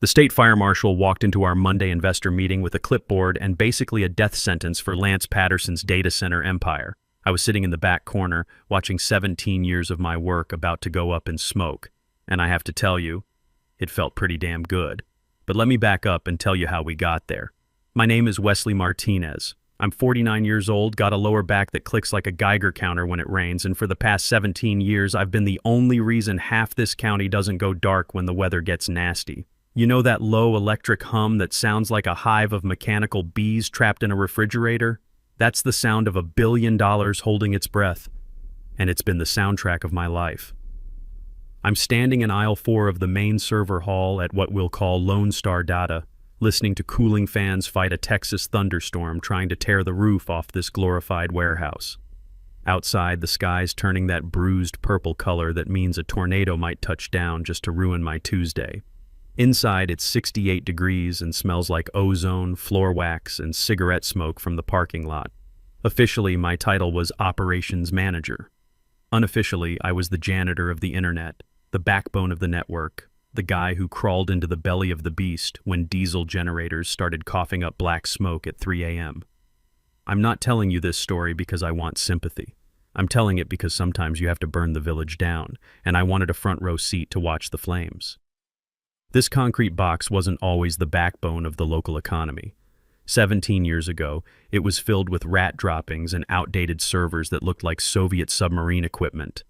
The state fire marshal walked into our Monday investor meeting with a clipboard and basically a death sentence for Lance Patterson's data center empire. I was sitting in the back corner, watching 17 years of my work about to go up in smoke. And I have to tell you, it felt pretty damn good. But let me back up and tell you how we got there. My name is Wesley Martinez. I'm 49 years old, got a lower back that clicks like a Geiger counter when it rains, and for the past 17 years, I've been the only reason half this county doesn't go dark when the weather gets nasty. You know that low electric hum that sounds like a hive of mechanical bees trapped in a refrigerator? That's the sound of $1 billion holding its breath. And it's been the soundtrack of my life. I'm standing in aisle 4 of the main server hall at what we'll call Lone Star Data, listening to cooling fans fight a Texas thunderstorm trying to tear the roof off this glorified warehouse. Outside, the sky's turning that bruised purple color that means a tornado might touch down just to ruin my Tuesday. Inside, it's 68 degrees and smells like ozone, floor wax, and cigarette smoke from the parking lot. Officially, my title was Operations Manager. Unofficially, I was the janitor of the internet, the backbone of the network, the guy who crawled into the belly of the beast when diesel generators started coughing up black smoke at 3 a.m. I'm not telling you this story because I want sympathy. I'm telling it because sometimes you have to burn the village down, and I wanted a front row seat to watch the flames. This concrete box wasn't always the backbone of the local economy. 17 years ago, it was filled with rat droppings and outdated servers that looked like Soviet submarine equipment.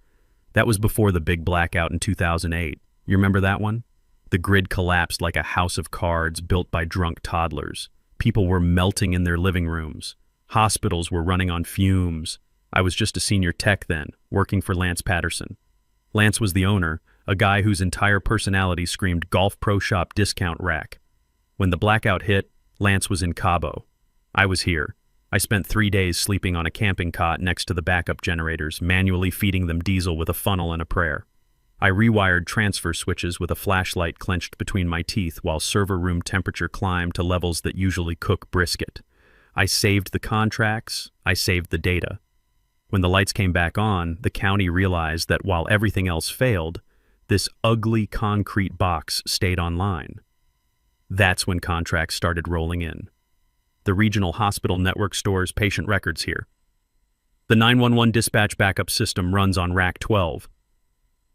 That was before the big blackout in 2008. You remember that one? The grid collapsed like a house of cards built by drunk toddlers. People were melting in their living rooms. Hospitals were running on fumes. I was just a senior tech then, working for Lance Patterson. Lance was the owner, a guy whose entire personality screamed Golf Pro Shop discount rack. When the blackout hit, Lance was in Cabo. I was here. I spent 3 days sleeping on a camping cot next to the backup generators, manually feeding them diesel with a funnel and a prayer. I rewired transfer switches with a flashlight clenched between my teeth while server room temperature climbed to levels that usually cook brisket. I saved the contracts, I saved the data. When the lights came back on, the county realized that while everything else failed, this ugly concrete box stayed online. That's when contracts started rolling in. The regional hospital network stores patient records here. The 911 dispatch backup system runs on rack 12.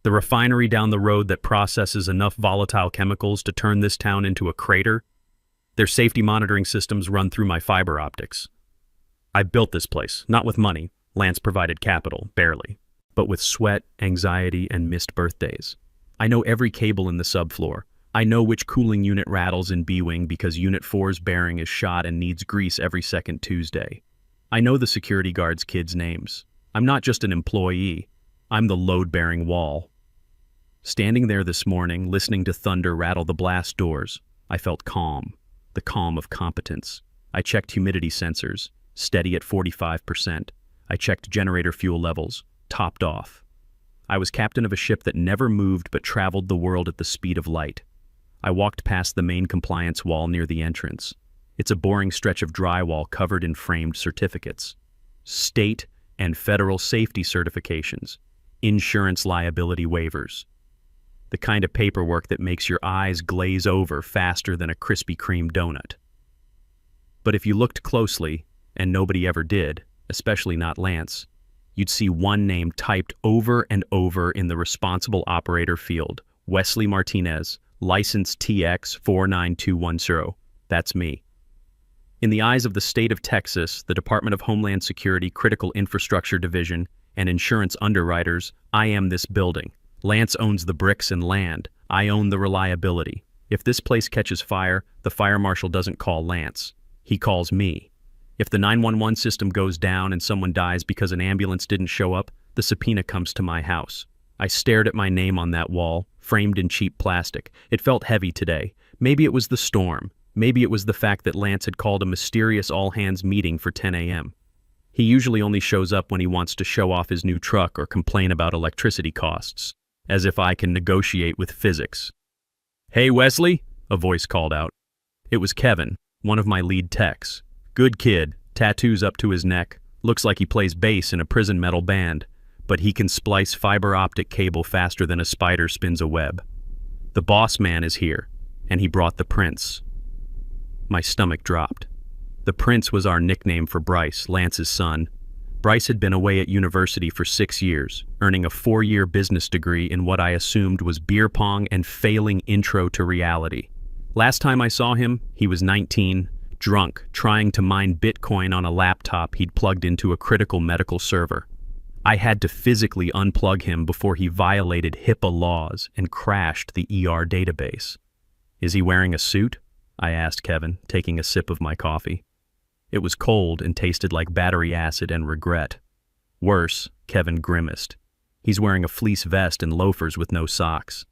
The refinery down the road that processes enough volatile chemicals to turn this town into a crater, their safety monitoring systems run through my fiber optics. I built this place, not with money. Lance provided capital, barely, but with sweat, anxiety, and missed birthdays. I know every cable in the subfloor. I know which cooling unit rattles in B-Wing because Unit 4's bearing is shot and needs grease every second Tuesday. I know the security guards' kids' names. I'm not just an employee. I'm the load-bearing wall. Standing there this morning, listening to thunder rattle the blast doors, I felt calm, the calm of competence. I checked humidity sensors, steady at 45%. I checked generator fuel levels, topped off. I was captain of a ship that never moved but traveled the world at the speed of light. I walked past the main compliance wall near the entrance. It's a boring stretch of drywall covered in framed certificates. State and federal safety certifications, insurance liability waivers. The kind of paperwork that makes your eyes glaze over faster than a Krispy Kreme donut. But if you looked closely, and nobody ever did, especially not Lance, you'd see one name typed over and over in the responsible operator field, Wesley Martinez, license TX 49210. That's me. In the eyes of the state of Texas, the Department of Homeland Security Critical Infrastructure Division, and insurance underwriters, I am this building. Lance owns the bricks and land. I own the reliability. If this place catches fire, the fire marshal doesn't call Lance. He calls me. If the 911 system goes down and someone dies because an ambulance didn't show up, the subpoena comes to my house. I stared at my name on that wall, framed in cheap plastic. It felt heavy today. Maybe it was the storm. Maybe it was the fact that Lance had called a mysterious all-hands meeting for 10 a.m. He usually only shows up when he wants to show off his new truck or complain about electricity costs, as if I can negotiate with physics. "Hey, Wesley," a voice called out. It was Kevin, one of my lead techs. Good kid, tattoos up to his neck, looks like he plays bass in a prison metal band, but he can splice fiber optic cable faster than a spider spins a web. The boss man is here. And he brought the prince. My stomach dropped. The prince was our nickname for Bryce, Lance's son. Bryce had been away at university for 6 years, earning a 4-year business degree in what I assumed was beer pong and failing intro to reality. Last time I saw him, he was 19, drunk, trying to mine Bitcoin on a laptop he'd plugged into a critical medical server. I had to physically unplug him before he violated HIPAA laws and crashed the ER database. Is he wearing a suit? I asked Kevin, taking a sip of my coffee. It was cold and tasted like battery acid and regret. Worse, Kevin grimaced. He's wearing a fleece vest and loafers with no socks.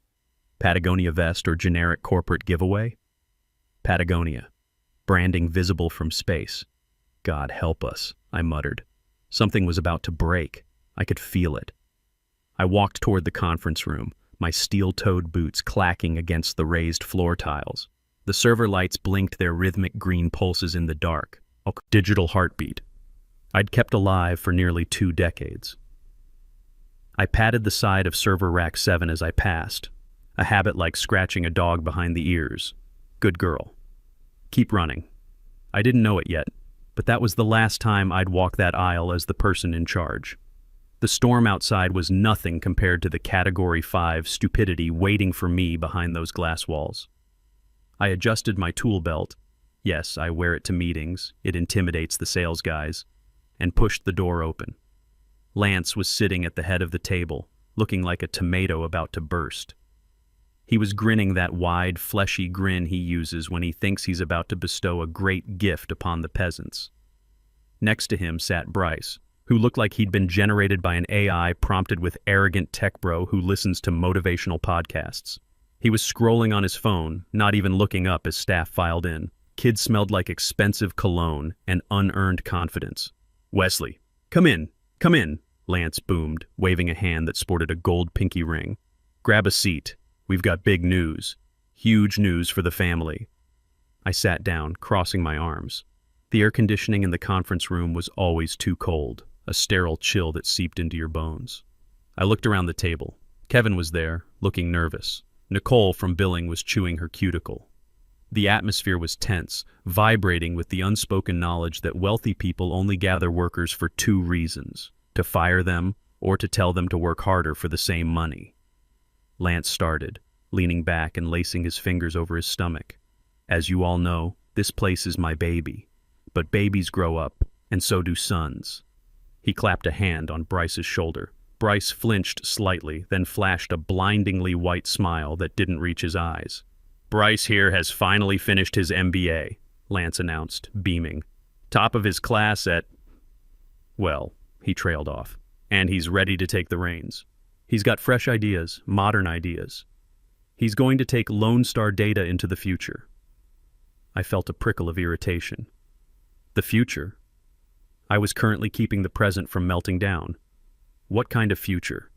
Patagonia vest or generic corporate giveaway? Patagonia. Branding visible from space. God help us, I muttered. Something was about to break. I could feel it. I walked toward the conference room, my steel-toed boots clacking against the raised floor tiles. The server lights blinked their rhythmic green pulses in the dark. A digital heartbeat. I'd kept alive for nearly 2 decades. I patted the side of server rack 7 as I passed, a habit like scratching a dog behind the ears. Good girl. Keep running. I didn't know it yet, but that was the last time I'd walk that aisle as the person in charge. The storm outside was nothing compared to the Category 5 stupidity waiting for me behind those glass walls. I adjusted my tool belt. Yes, I wear it to meetings, it intimidates the sales guys, and pushed the door open. Lance was sitting at the head of the table, looking like a tomato about to burst. He was grinning that wide, fleshy grin he uses when he thinks he's about to bestow a great gift upon the peasants. Next to him sat Bryce, who looked like he'd been generated by an AI prompted with arrogant tech bro who listens to motivational podcasts. He was scrolling on his phone, not even looking up as staff filed in. Kids smelled like expensive cologne and unearned confidence. "Wesley, come in, Lance boomed, waving a hand that sported a gold pinky ring. "Grab a seat. We've got big news. Huge news for the family." I sat down, crossing my arms. The air conditioning in the conference room was always too cold, a sterile chill that seeped into your bones. I looked around the table. Kevin was there, looking nervous. Nicole from billing was chewing her cuticle. The atmosphere was tense, vibrating with the unspoken knowledge that wealthy people only gather workers for 2 reasons: to fire them or to tell them to work harder for the same money. Lance started, leaning back and lacing his fingers over his stomach. "As you all know, this place is my baby. But babies grow up, and so do sons." He clapped a hand on Bryce's shoulder. Bryce flinched slightly, then flashed a blindingly white smile that didn't reach his eyes. "Bryce here has finally finished his MBA, Lance announced, beaming. "Top of his class at..." Well, he trailed off. "And he's ready to take the reins. He's got fresh ideas, modern ideas. He's going to take Lone Star data into the future." I felt a prickle of irritation. The future? I was currently keeping the present from melting down. What kind of future?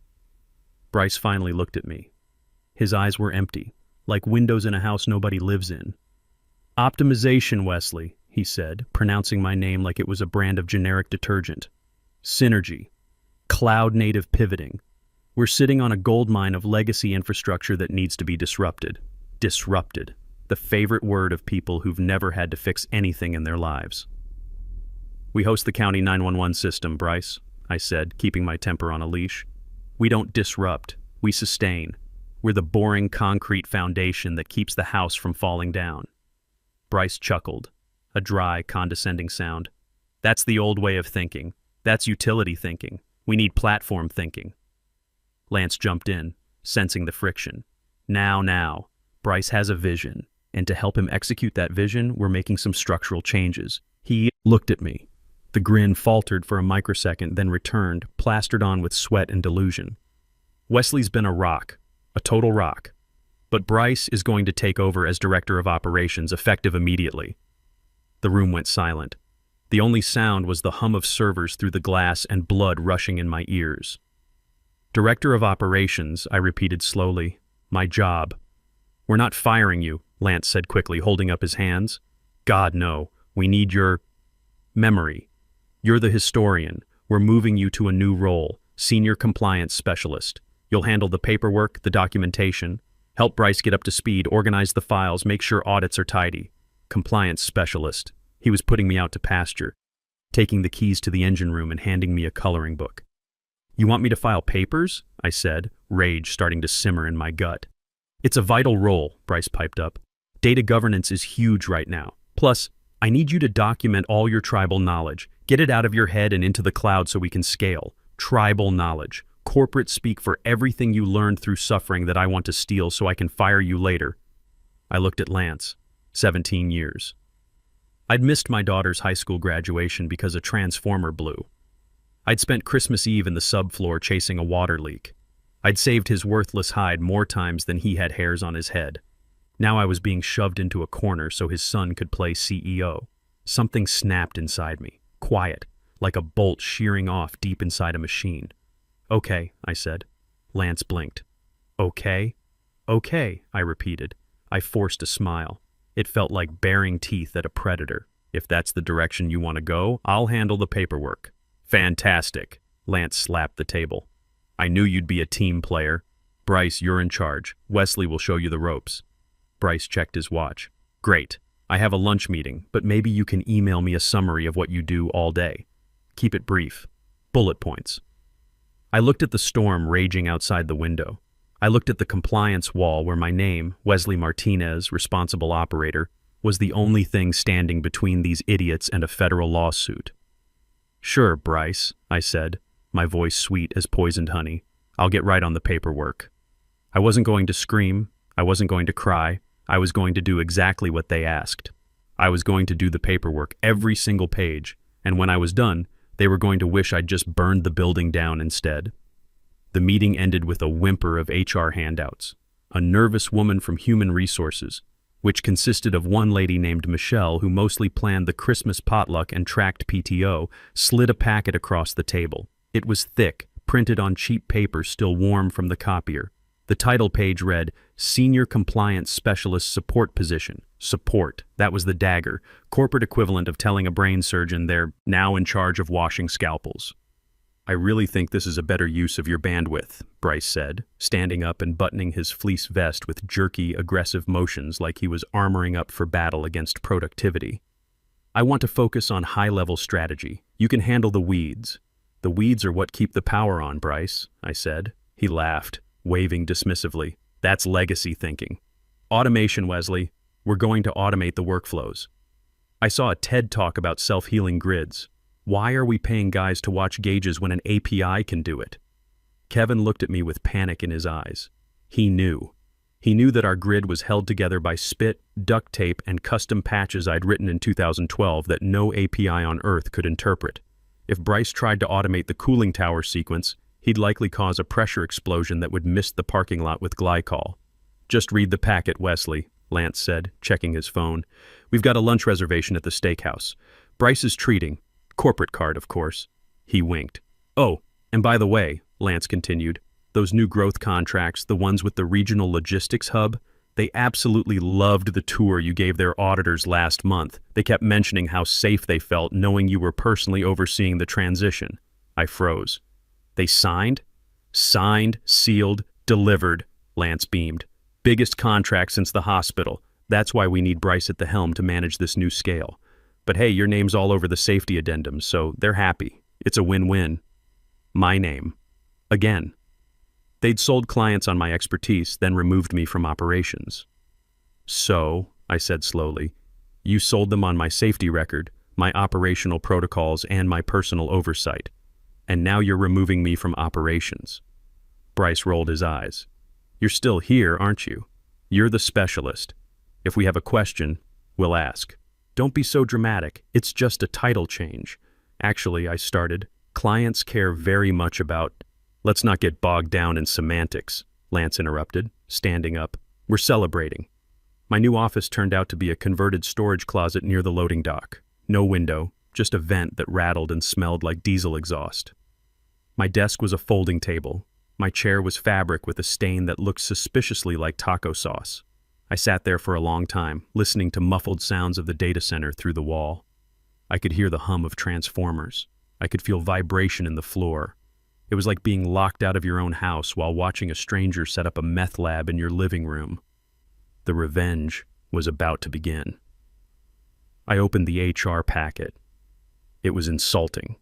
Bryce finally looked at me. His eyes were empty, like windows in a house nobody lives in. "Optimization, Wesley," he said, pronouncing my name like it was a brand of generic detergent. "Synergy. Cloud-native pivoting. We're sitting on a goldmine of legacy infrastructure that needs to be disrupted." Disrupted. The favorite word of people who've never had to fix anything in their lives. "We host the county 911 system, Bryce," I said, keeping my temper on a leash. "We don't disrupt, we sustain. We're the boring concrete foundation that keeps the house from falling down." Bryce chuckled, a dry, condescending sound. "That's the old way of thinking. That's utility thinking. We need platform thinking." Lance jumped in, sensing the friction. Now, Bryce has a vision, and to help him execute that vision, we're making some structural changes." He looked at me. The grin faltered for a microsecond, then returned, plastered on with sweat and delusion. "Wesley's been a rock, a total rock. But Bryce is going to take over as Director of Operations, effective immediately." The room went silent. The only sound was the hum of servers through the glass and blood rushing in my ears. "Director of Operations," I repeated slowly. "My job." "We're not firing you," Lance said quickly, holding up his hands. "God, no. We need your memory. You're the historian. We're moving you to a new role, Senior Compliance Specialist. You'll handle the paperwork, the documentation, Help Bryce get up to speed, organize the files, make sure audits are tidy. Compliance specialist. He was putting me out to pasture, taking the keys to the engine room and handing me a coloring book. You want me to file papers? I said, rage starting to simmer in my gut. It's a vital role, Bryce piped up. Data governance is huge right now. Plus, I need you to document all your tribal knowledge. Get it out of your head and into the cloud so we can scale. Tribal knowledge. Corporate speak for everything you learned through suffering that I want to steal so I can fire you later. I looked at Lance. 17 years. I'd missed my daughter's high school graduation because a transformer blew. I'd spent Christmas Eve in the subfloor chasing a water leak. I'd saved his worthless hide more times than he had hairs on his head. Now I was being shoved into a corner so his son could play CEO. Something snapped inside me, quiet, like a bolt shearing off deep inside a machine. Okay, I said. Lance blinked. Okay? Okay, I repeated. I forced a smile. It felt like baring teeth at a predator. If that's the direction you want to go, I'll handle the paperwork. Fantastic. Lance slapped the table. I knew you'd be a team player. Bryce, you're in charge. Wesley will show you the ropes. Bryce checked his watch. Great. I have a lunch meeting, but maybe you can email me a summary of what you do all day. Keep it brief. Bullet points. I looked at the storm raging outside the window. I looked at the compliance wall where my name, Wesley Martinez, responsible operator, was the only thing standing between these idiots and a federal lawsuit. Sure, Bryce, I said, my voice sweet as poisoned honey. I'll get right on the paperwork. I wasn't going to scream. I wasn't going to cry. I was going to do exactly what they asked. I was going to do the paperwork, every single page, and when I was done, they were going to wish I'd just burned the building down instead. The meeting ended with a whimper of HR handouts. A nervous woman from Human Resources, which consisted of one lady named Michelle who mostly planned the Christmas potluck and tracked PTO, slid a packet across the table. It was thick, printed on cheap paper still warm from the copier. The title page read, Senior Compliance Specialist Support Position. Support. That was the dagger, corporate equivalent of telling a brain surgeon they're now in charge of washing scalpels. I really think this is a better use of your bandwidth, Bryce said, standing up and buttoning his fleece vest with jerky, aggressive motions like he was armoring up for battle against productivity. I want to focus on high-level strategy. You can handle the weeds. The weeds are what keep the power on, Bryce, I said. He laughed, waving dismissively. That's legacy thinking. Automation, Wesley. We're going to automate the workflows. I saw a TED talk about self-healing grids. Why are we paying guys to watch gauges when an API can do it? Kevin looked at me with panic in his eyes. He knew. He knew that our grid was held together by spit, duct tape, and custom patches I'd written in 2012 that no API on Earth could interpret. If Bryce tried to automate the cooling tower sequence, he'd likely cause a pressure explosion that would mist the parking lot with glycol. Just read the packet, Wesley, Lance said, checking his phone. We've got a lunch reservation at the steakhouse. Bryce is treating. Corporate card, of course. He winked. Oh, and by the way, Lance continued, those new growth contracts, the ones with the regional logistics hub, they absolutely loved the tour you gave their auditors last month. They kept mentioning how safe they felt knowing you were personally overseeing the transition. I froze. They signed? Signed, sealed, delivered, Lance beamed. Biggest contract since the hospital. That's why we need Bryce at the helm to manage this new scale. But hey, your name's all over the safety addendums, so they're happy. It's a win-win. My name. Again. They'd sold clients on my expertise, then removed me from operations. So, I said slowly, you sold them on my safety record, my operational protocols, and my personal oversight. And now you're removing me from operations. Bryce rolled his eyes. You're still here, aren't you? You're the specialist. If we have a question, we'll ask. Don't be so dramatic. It's just a title change. Actually, I started. Clients care very much about... Let's not get bogged down in semantics, Lance interrupted, standing up. We're celebrating. My new office turned out to be a converted storage closet near the loading dock. No window, just a vent that rattled and smelled like diesel exhaust. My desk was a folding table. My chair was fabric with a stain that looked suspiciously like taco sauce. I sat there for a long time, listening to muffled sounds of the data center through the wall. I could hear the hum of transformers. I could feel vibration in the floor. It was like being locked out of your own house while watching a stranger set up a meth lab in your living room. The revenge was about to begin. I opened the HR packet. It was insulting.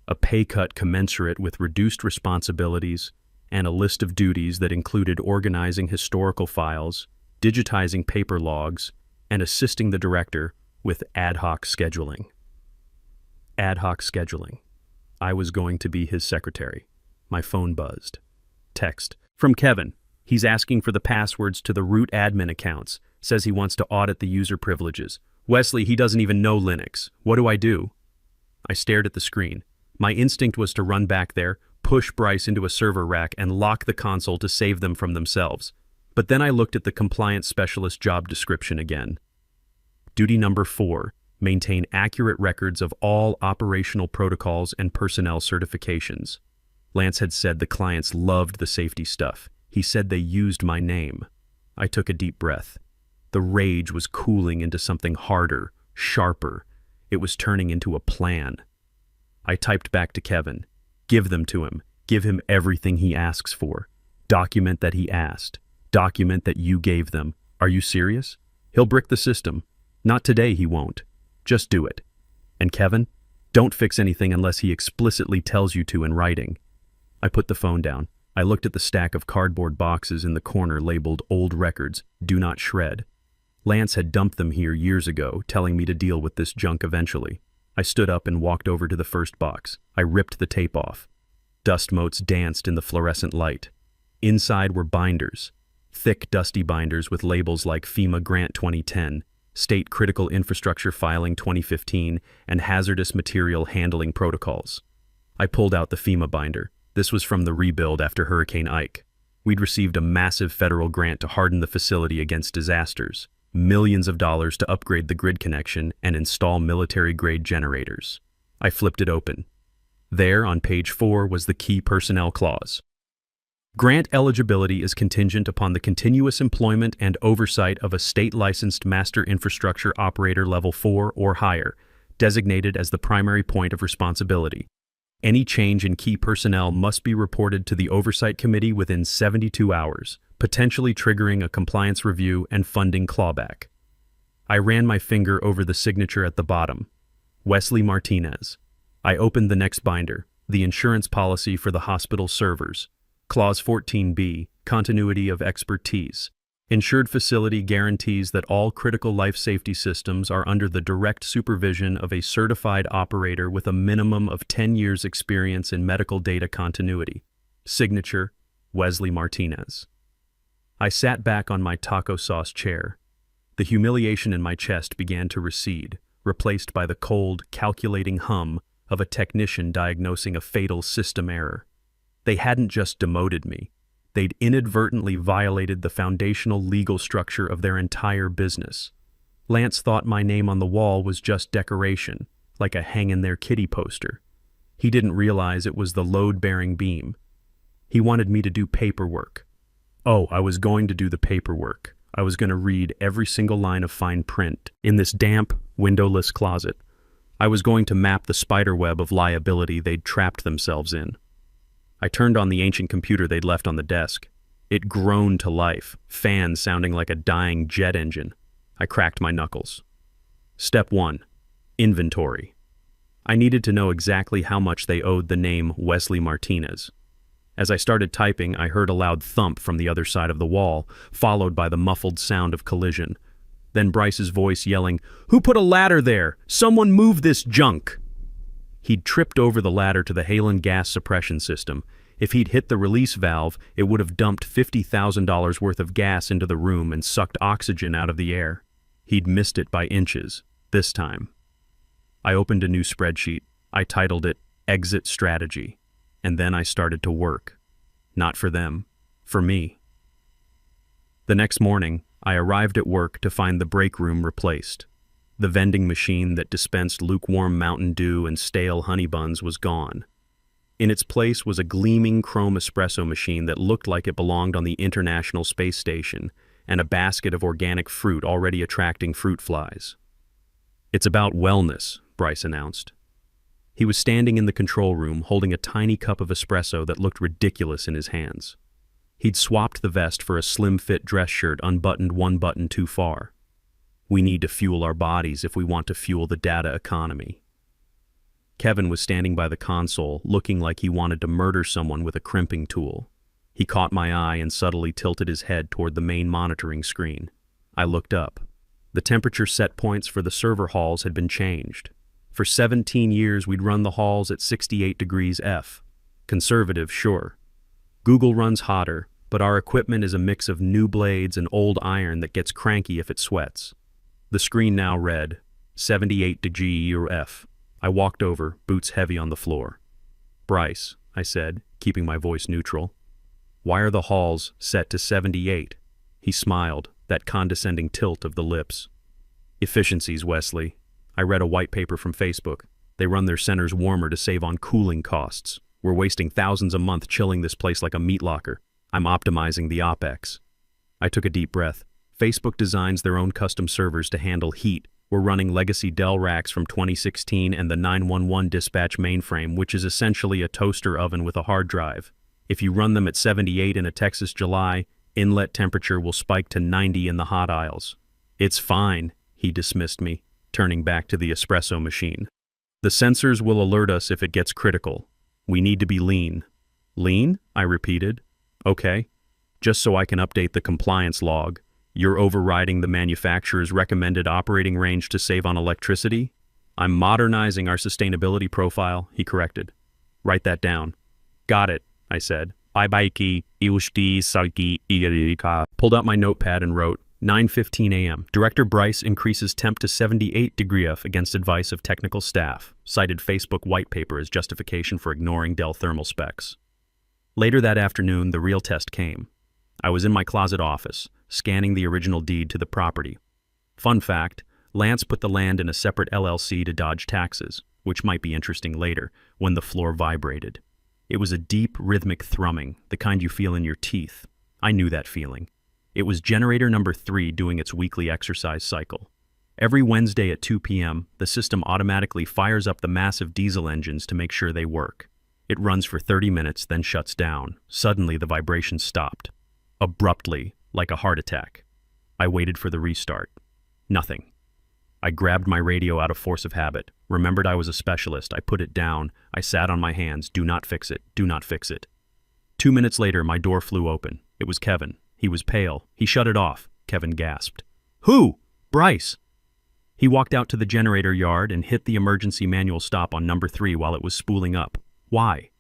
A pay cut commensurate with reduced responsibilities and a list of duties that included organizing historical files, digitizing paper logs, and assisting the director with ad hoc scheduling. Ad hoc scheduling. I was going to be his secretary. My phone buzzed. Text. From Kevin. He's asking for the passwords to the root admin accounts. Says he wants to audit the user privileges. Wesley, he doesn't even know Linux. What do I do? I stared at the screen. My instinct was to run back there, push Bryce into a server rack, and lock the console to save them from themselves. But then I looked at the compliance specialist job description again. Duty number 4. Maintain accurate records of all operational protocols and personnel certifications. Lance had said the clients loved the safety stuff. He said they used my name. I took a deep breath. The rage was cooling into something harder, sharper. It was turning into a plan. I typed back to Kevin. Give them to him. Give him everything he asks for. Document that he asked. Document that you gave them. Are you serious? He'll brick the system. Not today, he won't. Just do it. And Kevin, don't fix anything unless he explicitly tells you to in writing. I put the phone down. I looked at the stack of cardboard boxes in the corner labeled Old Records, Do Not Shred. Lance had dumped them here years ago, telling me to deal with this junk eventually. I stood up and walked over to the first box. I ripped the tape off. Dust motes danced in the fluorescent light. Inside were binders. Thick, dusty binders with labels like FEMA Grant 2010, State Critical Infrastructure Filing 2015, and Hazardous Material Handling Protocols. I pulled out the FEMA binder. This was from the rebuild after Hurricane Ike. We'd received a massive federal grant to harden the facility against disasters, millions of dollars to upgrade the grid connection and install military-grade generators. I flipped it open. There, on page 4, was the key personnel clause. Grant eligibility is contingent upon the continuous employment and oversight of a state-licensed master infrastructure operator level 4 or higher, designated as the primary point of responsibility. Any change in key personnel must be reported to the Oversight Committee within 72 hours, potentially triggering a compliance review and funding clawback. I ran my finger over the signature at the bottom. Wesley Martinez. I opened the next binder, the insurance policy for the hospital servers. Clause 14B, Continuity of Expertise. Insured facility guarantees that all critical life safety systems are under the direct supervision of a certified operator with a minimum of 10 years experience in medical data continuity. Signature, Wesley Martinez. I sat back on my taco sauce chair. The humiliation in my chest began to recede, replaced by the cold, calculating hum of a technician diagnosing a fatal system error. They hadn't just demoted me. They'd inadvertently violated the foundational legal structure of their entire business. Lance thought my name on the wall was just decoration, like a hang-in-there-kitty poster. He didn't realize it was the load-bearing beam. He wanted me to do paperwork. Oh, I was going to do the paperwork. I was going to read every single line of fine print in this damp, windowless closet. I was going to map the spiderweb of liability they'd trapped themselves in. I turned on the ancient computer they'd left on the desk. It groaned to life, fans sounding like a dying jet engine. I cracked my knuckles. Step 1. Inventory. I needed to know exactly how much they owed the name Wesley Martinez. As I started typing, I heard a loud thump from the other side of the wall, followed by the muffled sound of collision. Then Bryce's voice yelling, "Who put a ladder there? Someone move this junk!" He'd tripped over the ladder to the Halen gas suppression system. If he'd hit the release valve, it would have dumped $50,000 worth of gas into the room and sucked oxygen out of the air. He'd missed it by inches, this time. I opened a new spreadsheet. I titled it Exit Strategy. And then I started to work. Not for them, for me. The next morning, I arrived at work to find the break room replaced. The vending machine that dispensed lukewarm Mountain Dew and stale honey buns was gone. In its place was a gleaming chrome espresso machine that looked like it belonged on the International Space Station, and a basket of organic fruit already attracting fruit flies. "It's about wellness," Bryce announced. He was standing in the control room holding a tiny cup of espresso that looked ridiculous in his hands. He'd swapped the vest for a slim-fit dress shirt unbuttoned one button too far. We need to fuel our bodies if we want to fuel the data economy. Kevin was standing by the console, looking like he wanted to murder someone with a crimping tool. He caught my eye and subtly tilted his head toward the main monitoring screen. I looked up. The temperature set points for the server halls had been changed. For 17 years, we'd run the halls at 68 degrees F. Conservative, sure. Google runs hotter, but our equipment is a mix of new blades and old iron that gets cranky if it sweats. The screen now read 78 degrees or F. I walked over, boots heavy on the floor. "Bryce," I said, keeping my voice neutral. "Why are the halls set to 78? He smiled, that condescending tilt of the lips. "Efficiencies, Wesley. I read a white paper from Facebook. They run their centers warmer to save on cooling costs. We're wasting thousands a month chilling this place like a meat locker. I'm optimizing the OpEx." I took a deep breath. Facebook designs their own custom servers to handle heat. We're running legacy Dell racks from 2016 and the 911 dispatch mainframe, which is essentially a toaster oven with a hard drive. If you run them at 78 in a Texas July, inlet temperature will spike to 90 in the hot aisles. "It's fine," he dismissed me, turning back to the espresso machine. "The sensors will alert us if it gets critical. We need to be lean." "Lean?" I repeated. "Okay. Just so I can update the compliance log. You're overriding the manufacturer's recommended operating range to save on electricity?" "I'm modernizing our sustainability profile," he corrected. "Write that down." "Got it," I said. Pulled out my notepad and wrote, 9:15 a.m. Director Bryce increases temp to 78 degrees F against advice of technical staff, cited Facebook white paper as justification for ignoring Dell thermal specs. Later that afternoon, the real test came. I was in my closet office, scanning the original deed to the property. Fun fact, Lance put the land in a separate LLC to dodge taxes, which might be interesting later, when the floor vibrated. It was a deep, rhythmic thrumming, the kind you feel in your teeth. I knew that feeling. It was generator number 3 doing its weekly exercise cycle. Every Wednesday at 2 p.m., the system automatically fires up the massive diesel engines to make sure they work. It runs for 30 minutes, then shuts down. Suddenly, the vibration stopped. Abruptly, like a heart attack. I waited for the restart. Nothing. I grabbed my radio out of force of habit, remembered I was a specialist, I put it down, I sat on my hands, do not fix it, do not fix it. 2 minutes later, my door flew open. It was Kevin. He was pale. He shut it off, Kevin gasped. "Who?" "Bryce." He walked out to the generator yard and hit the emergency manual stop on number 3 while it was spooling up. "Why?"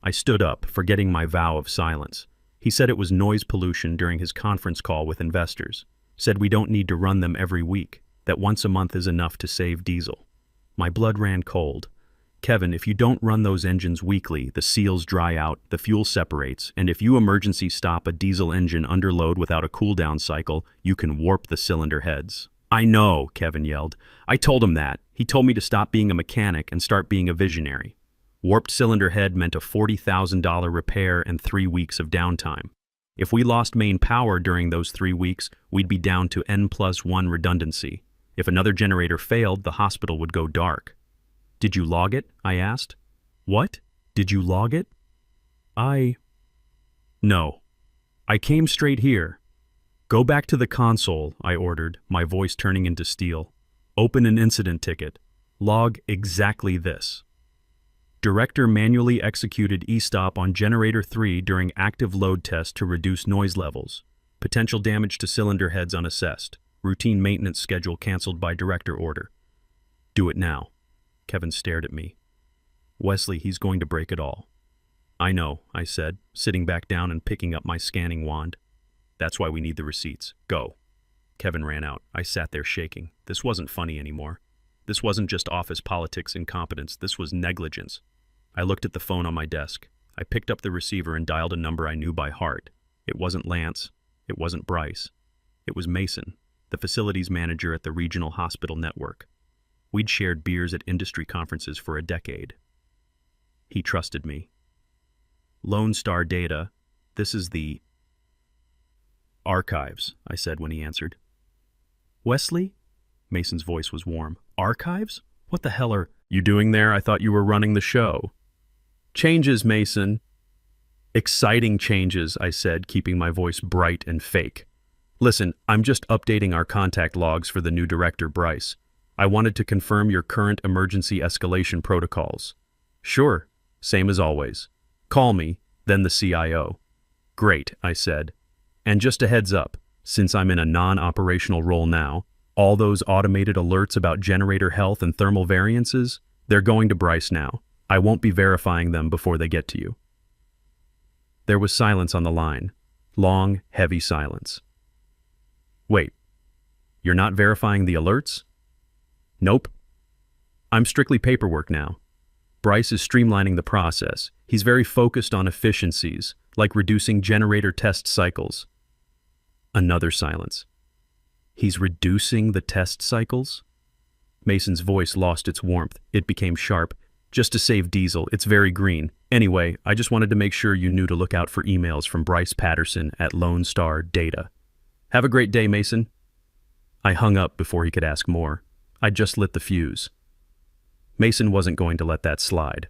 I stood up, forgetting my vow of silence. He said it was noise pollution during his conference call with investors. Said we don't need to run them every week, that once a month is enough to save diesel. My blood ran cold. "Kevin, if you don't run those engines weekly, the seals dry out, the fuel separates, and if you emergency stop a diesel engine under load without a cool-down cycle, you can warp the cylinder heads." "I know," Kevin yelled. "I told him that. He told me to stop being a mechanic and start being a visionary." Warped cylinder head meant a $40,000 repair and 3 weeks of downtime. If we lost main power during those 3 weeks, we'd be down to N+1 redundancy. If another generator failed, the hospital would go dark. "Did you log it?" I asked. "What? Did you log it?" No. I came straight here. "Go back to the console," I ordered, my voice turning into steel. "Open an incident ticket. Log exactly this. Director manually executed e-stop on generator 3 during active load test to reduce noise levels. Potential damage to cylinder heads unassessed. Routine maintenance schedule canceled by director order." "Do it now." Kevin stared at me. "Wesley, he's going to break it all." "I know," I said, sitting back down and picking up my scanning wand. "That's why we need the receipts. Go." Kevin ran out. I sat there shaking. This wasn't funny anymore. This wasn't just office politics incompetence. This was negligence. I looked at the phone on my desk. I picked up the receiver and dialed a number I knew by heart. It wasn't Lance. It wasn't Bryce. It was Mason, the facilities manager at the regional hospital network. We'd shared beers at industry conferences for a decade. He trusted me. "Lone Star Data, this is the archives," I said when he answered. "Wesley?" Mason's voice was warm. "Archives? What the hell are You doing there? I thought you were running the show. Changes, Mason. Exciting changes, I said, keeping my voice bright and fake. Listen, I'm just updating our contact logs for the new director, Bryce. I wanted to confirm your current emergency escalation protocols. Sure, same as always. Call me, then the CIO. Great, I said. And just a heads up, since I'm in a non-operational role now, all those automated alerts about generator health and thermal variances, they're going to Bryce now. I won't be verifying them before they get to you. There was silence on the line. Long, heavy silence. Wait, you're not verifying the alerts? Nope. I'm strictly paperwork now. Bryce is streamlining the process. He's very focused on efficiencies, like reducing generator test cycles. Another silence. He's reducing the test cycles? Mason's voice lost its warmth. It became sharp. Just to save diesel, it's very green. Anyway, I just wanted to make sure you knew to look out for emails from Bryce Patterson at Lone Star Data. Have a great day, Mason. I hung up before he could ask more. I'd just lit the fuse. Mason wasn't going to let that slide.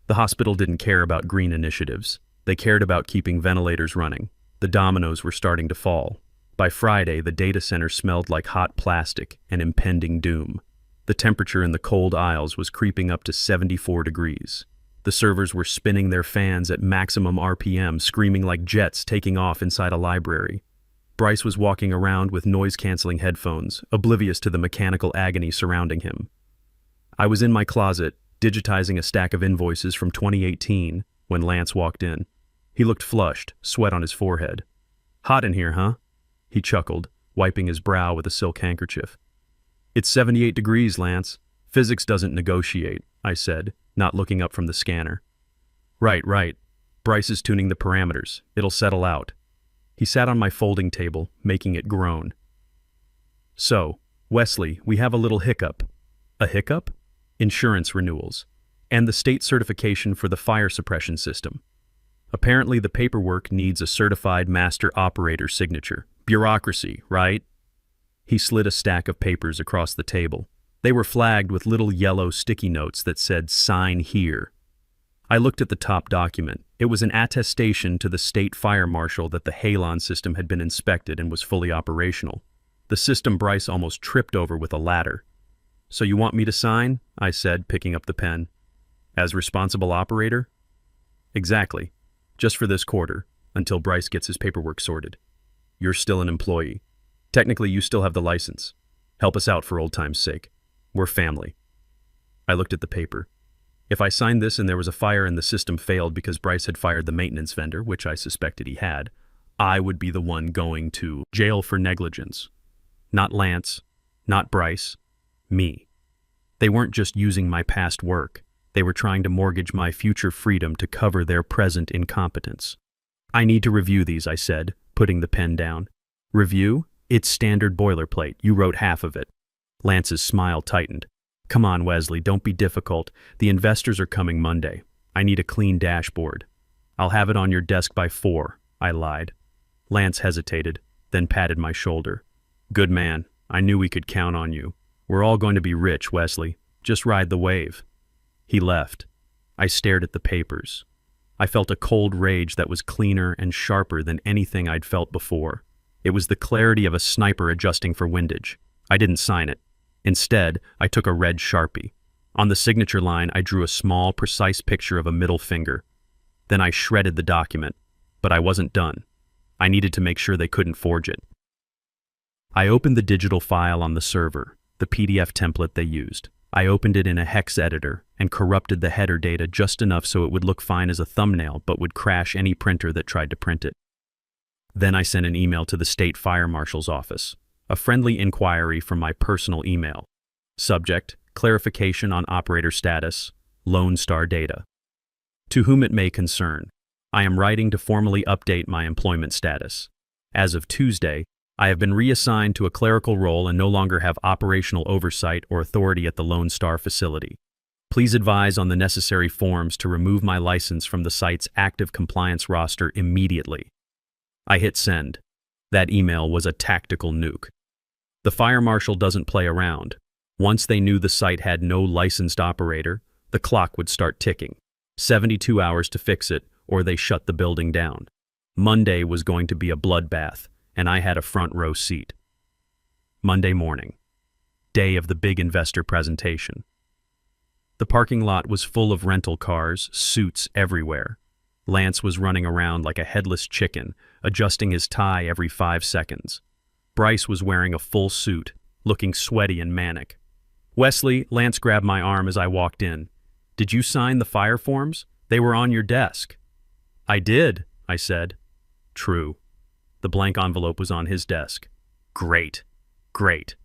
The hospital didn't care about green initiatives. They cared about keeping ventilators running. The dominoes were starting to fall. By Friday, the data center smelled like hot plastic and impending doom. The temperature in the cold aisles was creeping up to 74 degrees. The servers were spinning their fans at maximum RPM, screaming like jets taking off inside a library. Bryce was walking around with noise-canceling headphones, oblivious to the mechanical agony surrounding him. I was in my closet, digitizing a stack of invoices from 2018, when Lance walked in. He looked flushed, sweat on his forehead. Hot in here, huh? He chuckled, wiping his brow with a silk handkerchief. It's 78 degrees, Lance. Physics doesn't negotiate, I said, not looking up from the scanner. Right. Bryce is tuning the parameters. It'll settle out. He sat on my folding table, making it groan. So, Wesley, we have a little hiccup. A hiccup? Insurance renewals. And the state certification for the fire suppression system. Apparently the paperwork needs a certified master operator signature. Bureaucracy, right? He slid a stack of papers across the table. They were flagged with little yellow sticky notes that said, "Sign here." I looked at the top document. It was an attestation to the state fire marshal that the Halon system had been inspected and was fully operational. The system Bryce almost tripped over with a ladder. So you want me to sign? I said, picking up the pen. As responsible operator? Exactly. Just for this quarter, until Bryce gets his paperwork sorted. You're still an employee. Technically, you still have the license. Help us out for old time's sake. We're family. I looked at the paper. If I signed this and there was a fire and the system failed because Bryce had fired the maintenance vendor, which I suspected he had, I would be the one going to jail for negligence. Not Lance, not Bryce, me. They weren't just using my past work. They were trying to mortgage my future freedom to cover their present incompetence. I need to review these, I said, putting the pen down. Review? It's standard boilerplate. You wrote half of it. Lance's smile tightened. Come on, Wesley, don't be difficult. The investors are coming Monday. I need a clean dashboard. I'll have it on your desk by 4, I lied. Lance hesitated, then patted my shoulder. Good man. I knew we could count on you. We're all going to be rich, Wesley. Just ride the wave. He left. I stared at the papers. I felt a cold rage that was cleaner and sharper than anything I'd felt before. It was the clarity of a sniper adjusting for windage. I didn't sign it. Instead, I took a red Sharpie. On the signature line, I drew a small, precise picture of a middle finger. Then I shredded the document. But I wasn't done. I needed to make sure they couldn't forge it. I opened the digital file on the server, the PDF template they used. I opened it in a hex editor and corrupted the header data just enough so it would look fine as a thumbnail but would crash any printer that tried to print it. Then I sent an email to the state fire marshal's office, a friendly inquiry from my personal email. Subject, clarification on operator status, Lone Star Data. To whom it may concern, I am writing to formally update my employment status. As of Tuesday, I have been reassigned to a clerical role and no longer have operational oversight or authority at the Lone Star facility. Please advise on the necessary forms to remove my license from the site's active compliance roster immediately. I hit send. That email was a tactical nuke. The fire marshal doesn't play around. Once they knew the site had no licensed operator, the clock would start ticking. 72 hours to fix it, or they shut the building down. Monday was going to be a bloodbath, and I had a front row seat. Monday morning, day of the big investor presentation. The parking lot was full of rental cars, suits everywhere. Lance was running around like a headless chicken, adjusting his tie every 5 seconds. Bryce was wearing a full suit, looking sweaty and manic. "Wesley," Lance grabbed my arm as I walked in. "Did you sign the fire forms? They were on your desk." "I did," I said. "True." The blank envelope was on his desk. "Great. Great.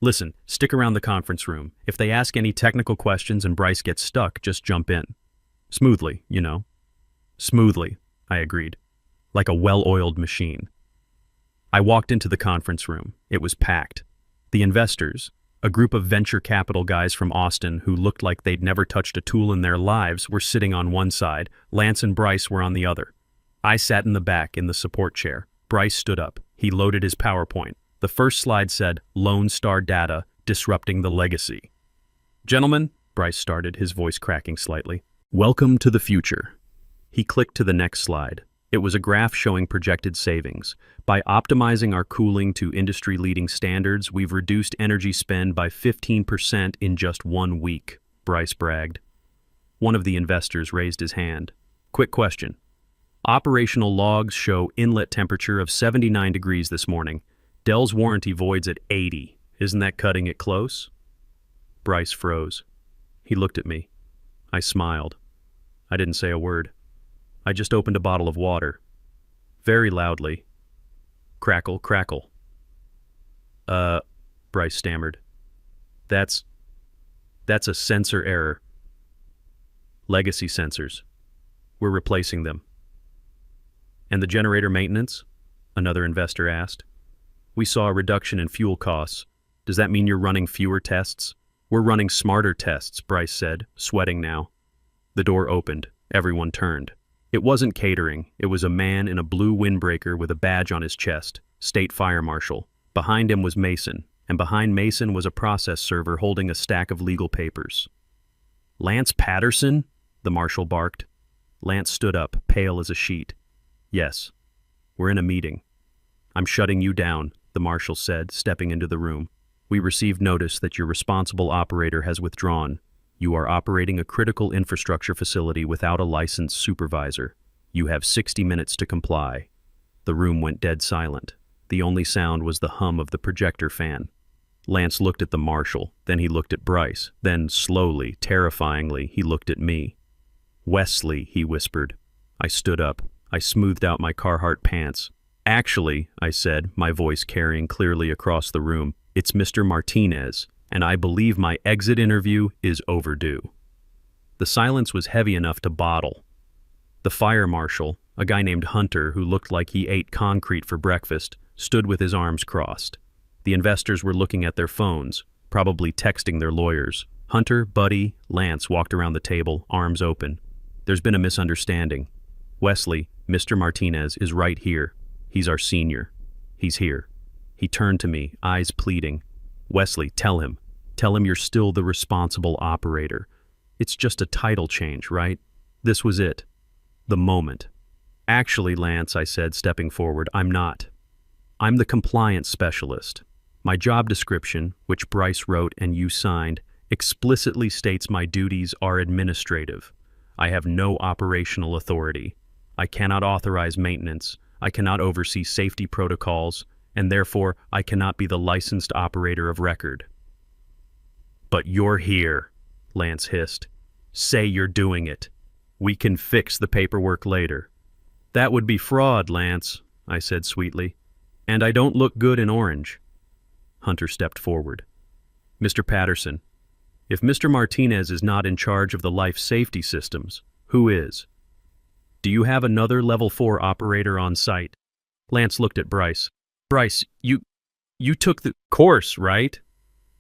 Listen, stick around the conference room. If they ask any technical questions and Bryce gets stuck, just jump in. Smoothly, you know." "Smoothly," I agreed. Like a well-oiled machine. I walked into the conference room. It was packed. The investors, a group of venture capital guys from Austin who looked like they'd never touched a tool in their lives, were sitting on one side. Lance and Bryce were on the other. I sat in the back in the support chair. Bryce stood up. He loaded his PowerPoint. The first slide said, "Lone Star Data, Disrupting the Legacy." "Gentlemen," Bryce started, his voice cracking slightly, "welcome to the future." He clicked to the next slide. It was a graph showing projected savings. "By optimizing our cooling to industry-leading standards, we've reduced energy spend by 15% in just 1 week, Bryce bragged. One of the investors raised his hand. "Quick question. Operational logs show inlet temperature of 79 degrees this morning. Dell's warranty voids at 80. Isn't that cutting it close?" Bryce froze. He looked at me. I smiled. I didn't say a word. I just opened a bottle of water. Very loudly. Crackle, crackle. Bryce stammered. That's a sensor error. Legacy sensors. We're replacing them." "And the generator maintenance?" another investor asked. "We saw a reduction in fuel costs. Does that mean you're running fewer tests?" "We're running smarter tests," Bryce said, sweating now. The door opened. Everyone turned. It wasn't catering. It was a man in a blue windbreaker with a badge on his chest, State Fire Marshal. Behind him was Mason, and behind Mason was a process server holding a stack of legal papers. "Lance Patterson?" the marshal barked. Lance stood up, pale as a sheet. "Yes. We're in a meeting." "I'm shutting you down," the marshal said, stepping into the room. "We received notice that your responsible operator has withdrawn. You are operating a critical infrastructure facility without a licensed supervisor. You have 60 minutes to comply." The room went dead silent. The only sound was the hum of the projector fan. Lance looked at the marshal, then he looked at Bryce, then slowly, terrifyingly, he looked at me. "Wesley," he whispered. I stood up. I smoothed out my Carhartt pants. "Actually," I said, my voice carrying clearly across the room, "it's Mr. Martinez, and I believe my exit interview is overdue." The silence was heavy enough to bottle. The fire marshal, a guy named Hunter who looked like he ate concrete for breakfast, stood with his arms crossed. The investors were looking at their phones, probably texting their lawyers. Hunter, Buddy, Lance walked around the table, arms open. "There's been a misunderstanding. Wesley, Mr. Martinez, is right here. He's our senior. He's here." He turned to me, eyes pleading. "Wesley, tell him. Tell him you're still the responsible operator. It's just a title change, right?" This was it. The moment. "Actually, Lance," I said, stepping forward, "I'm not. I'm the compliance specialist. My job description, which Bryce wrote and you signed, explicitly states my duties are administrative. I have no operational authority. I cannot authorize maintenance. I cannot oversee safety protocols, and therefore I cannot be the licensed operator of record." "But you're here," Lance hissed. "Say you're doing it. We can fix the paperwork later." "That would be fraud, Lance," I said sweetly. "And I don't look good in orange." Hunter stepped forward. "Mr. Patterson, if Mr. Martinez is not in charge of the life safety systems, who is? Do you have another level 4 operator on site?" Lance looked at Bryce. "Bryce, you took the course, right?"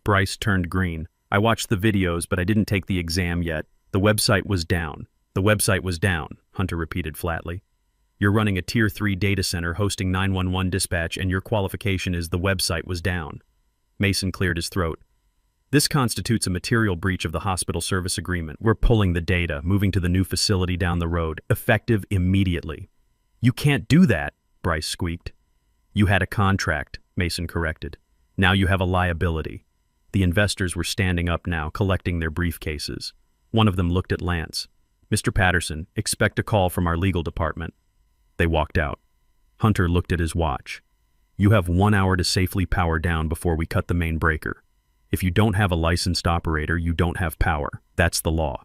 Bryce turned green. "I watched the videos, but I didn't take the exam yet. The website was down." "The website was down," Hunter repeated flatly. "You're running a Tier 3 data center hosting 911 dispatch, and your qualification is the website was down." Mason cleared his throat. This constitutes a material breach of the hospital service agreement. We're pulling the data, moving to the new facility down the road, effective immediately. You can't do that, Bryce squeaked. You had a contract, Mason corrected. Now you have a liability. The investors were standing up now, collecting their briefcases. One of them looked at Lance. Mr. Patterson, expect a call from our legal department. They walked out. Hunter looked at his watch. You have 1 hour to safely power down before we cut the main breaker. If you don't have a licensed operator, you don't have power. That's the law.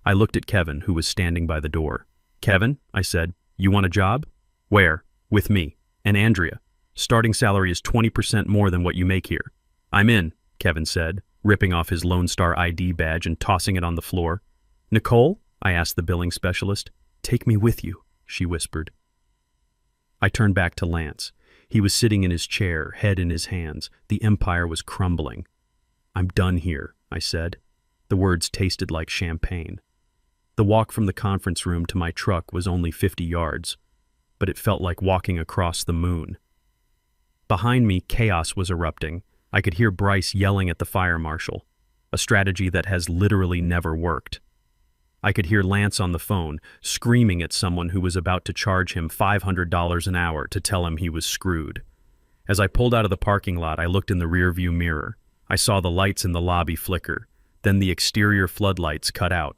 I looked at Kevin, who was standing by the door. Kevin, I said, you want a job? Where? With me. And Andrea. Starting salary is 20% more than what you make here. I'm in, Kevin said, ripping off his Lone Star ID badge and tossing it on the floor. Nicole? I asked the billing specialist. Take me with you, she whispered. I turned back to Lance. He was sitting in his chair, head in his hands. The empire was crumbling. I'm done here, I said. The words tasted like champagne. The walk from the conference room to my truck was only 50 yards, but it felt like walking across the moon. Behind me, chaos was erupting. I could hear Bryce yelling at the fire marshal, a strategy that has literally never worked. I could hear Lance on the phone, screaming at someone who was about to charge him $500 an hour to tell him he was screwed. As I pulled out of the parking lot, I looked in the rearview mirror. I saw the lights in the lobby flicker. Then the exterior floodlights cut out.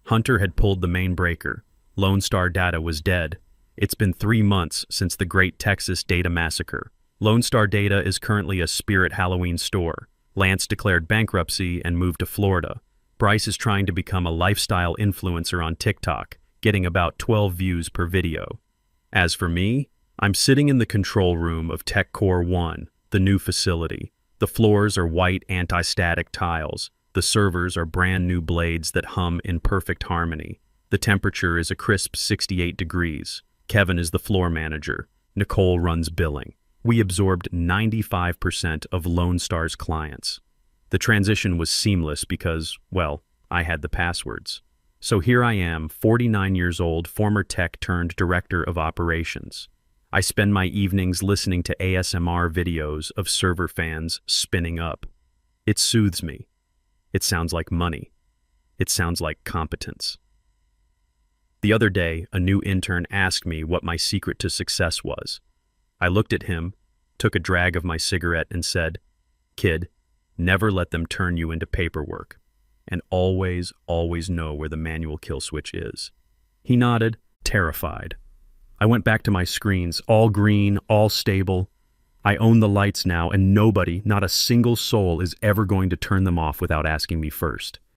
Hunter had pulled the main breaker. Lone Star Data was dead. It's been 3 months since the Great Texas Data Massacre. Lone Star Data is currently a Spirit Halloween store. Lance declared bankruptcy and moved to Florida. Bryce is trying to become a lifestyle influencer on TikTok, getting about 12 views per video. As for me, I'm sitting in the control room of Tech Core 1, the new facility. The floors are white anti-static tiles. The servers are brand new blades that hum in perfect harmony. The temperature is a crisp 68 degrees. Kevin is the floor manager. Nicole runs billing. We absorbed 95% of Lone Star's clients. The transition was seamless because, well, I had the passwords. So here I am, 49 years old, former tech turned director of operations. I spend my evenings listening to ASMR videos of server fans spinning up. It soothes me. It sounds like money. It sounds like competence. The other day, a new intern asked me what my secret to success was. I looked at him, took a drag of my cigarette and said, "Kid, never let them turn you into paperwork. And always, always know where the manual kill switch is." He nodded, terrified. I went back to my screens, all green, all stable. I own the lights now, and nobody, not a single soul, is ever going to turn them off without asking me first.